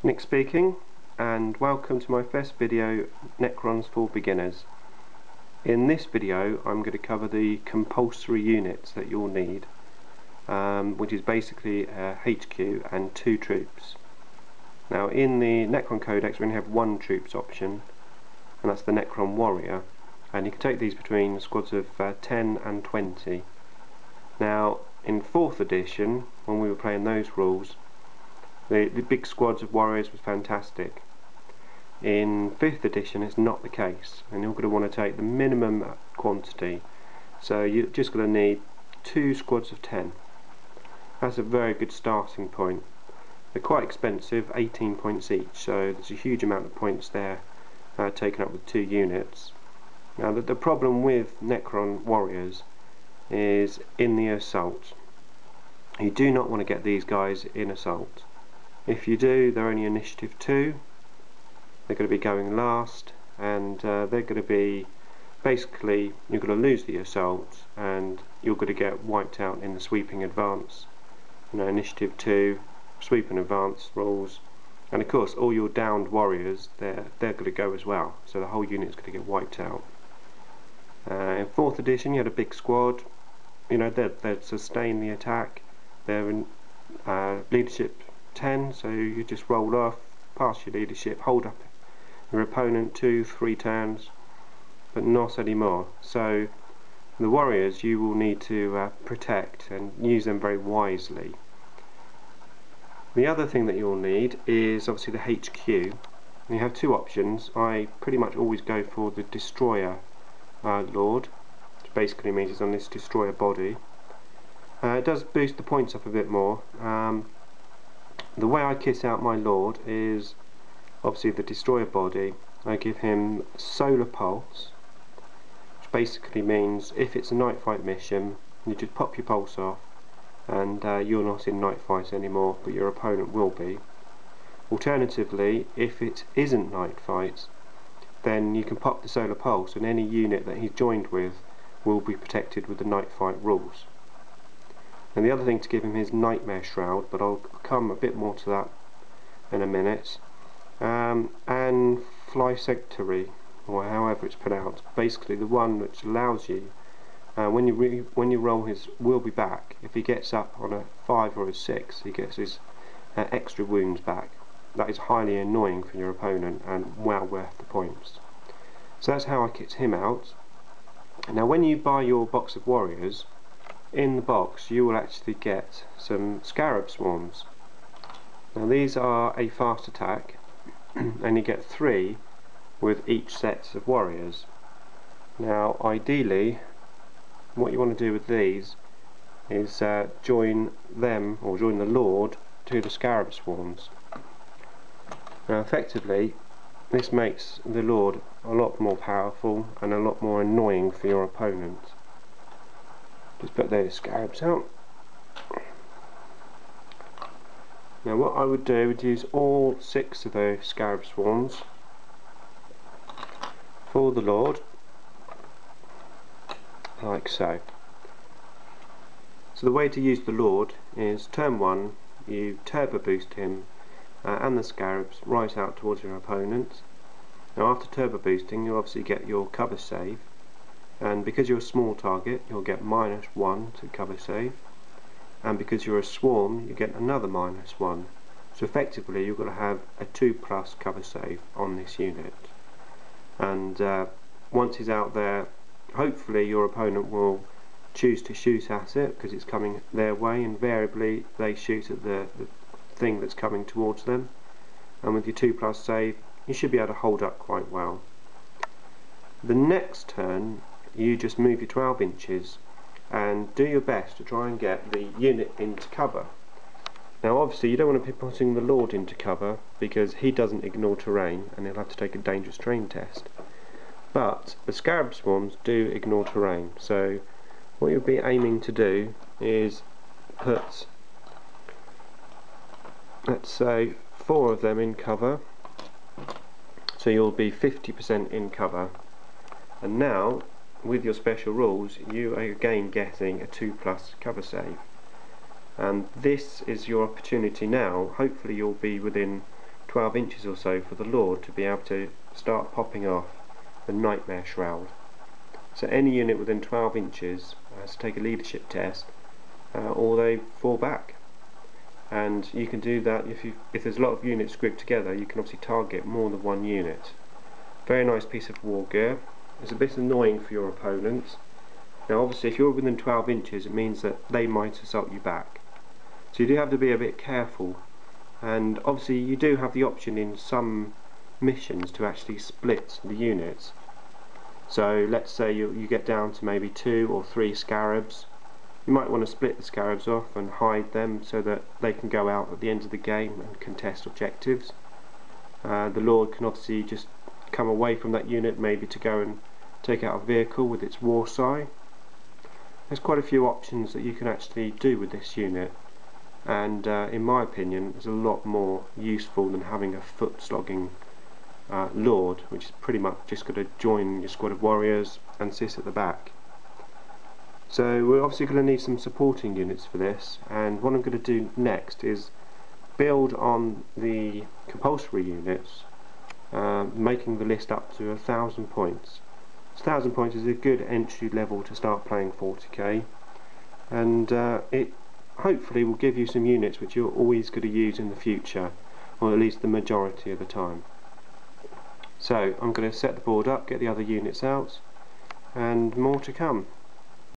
Nick speaking, and welcome to my first video, Necrons for Beginners. In this video I'm going to cover the compulsory units that you'll need, which is basically a HQ and 2 troops. Now in the Necron Codex we only have 1 troops option, and that's the Necron Warrior, and you can take these between squads of 10 and 20. Now in 4th edition, when we were playing those rules, the big squads of warriors was fantastic. In 5th edition it's not the case, and you're going to want to take the minimum quantity, so you're just going to need 2 squads of 10. That's a very good starting point. They're quite expensive, 18 points each, so there's a huge amount of points there taken up with 2 units. Now the problem with Necron warriors is in the assault. You do not want to get these guys in assault. If you do, they're only initiative 2, they're going to be going last, and they're going to be, basically, you're going to lose the assault and you're going to get wiped out in the sweeping advance. You know, initiative 2, sweep and advance rules, and of course all your downed warriors, they're going to go as well, so the whole unit's going to get wiped out. In 4th edition you had a big squad, you know, they'd sustain the attack, they're in leadership 10, so you just roll off, pass your leadership, hold up your opponent 2-3 turns, but not anymore. So the warriors you will need to protect and use them very wisely. The other thing that you'll need is obviously the HQ. You have 2 options. I pretty much always go for the Destroyer Lord, which basically means it's on this destroyer body. It does boost the points up a bit more. The way I kit out my Lord is obviously the destroyer body. I give him solar pulse, which basically means if it's a night fight mission, you just pop your pulse off and you're not in night fights anymore, but your opponent will be. Alternatively, if it isn't night fights, then you can pop the solar pulse and any unit that he's joined with will be protected with the night fight rules. And the other thing to give him is Nightmare Shroud, but I'll come a bit more to that in a minute. And Flysectory, or however it's pronounced, basically the one which allows you, when you roll his will be back, if he gets up on a 5 or a 6, he gets his extra wounds back. That is highly annoying for your opponent and well worth the points. So that's how I kit him out. Now when you buy your box of warriors, in the box you will actually get some scarab swarms. Now these are a fast attack and you get 3 with each set of warriors. Now ideally what you want to do with these is join them, or join the Lord, to the scarab swarms. Now effectively this makes the Lord a lot more powerful and a lot more annoying for your opponent. Just put those scarabs out. Now what I would do would use all 6 of those scarab swarms for the Lord, like so. So the way to use the Lord is turn 1, you turbo boost him and the scarabs right out towards your opponent. Now after turbo boosting you'll obviously get your cover save, and because you're a small target you'll get -1 to cover save, and because you're a swarm you get another -1. So effectively you've got to have a 2+ cover save on this unit, and once he's out there, hopefully your opponent will choose to shoot at it because it's coming their way. Invariably they shoot at the thing that's coming towards them, and with your 2+ save you should be able to hold up quite well. The next turn you just move your 12 inches and do your best to try and get the unit into cover. Now obviously you don't want to be putting the Lord into cover because he doesn't ignore terrain and he'll have to take a dangerous terrain test. But the scarab swarms do ignore terrain, so what you'll be aiming to do is put, let's say, 4 of them in cover, so you'll be 50% in cover. And now with your special rules you are again getting a 2+ cover save, and this is your opportunity now. Hopefully you'll be within 12 inches or so for the Lord to be able to start popping off the Nightmare Shroud. So any unit within 12 inches has to take a leadership test, or they fall back. And you can do that if there's a lot of units grouped together. You can obviously target more than one unit. Very nice piece of war gear. It's a bit annoying for your opponents. Now obviously if you're within 12 inches it means that they might assault you back. So you do have to be a bit careful, and obviously you do have the option in some missions to actually split the units. So let's say you get down to maybe 2 or 3 scarabs. You might want to split the scarabs off and hide them so that they can go out at the end of the game and contest objectives. The Lord can obviously just come away from that unit, maybe to go and take out a vehicle with its war sign. There's quite a few options that you can actually do with this unit, and in my opinion it's a lot more useful than having a foot slogging Lord, which is pretty much just going to join your squad of warriors and sit at the back. So we're obviously going to need some supporting units for this, and what I'm going to do next is build on the compulsory units, making the list up to 1,000 points. 1,000 points is a good entry level to start playing 40k, and it hopefully will give you some units which you're always going to use in the future, or at least the majority of the time. So I'm going to set the board up, get the other units out, and more to come.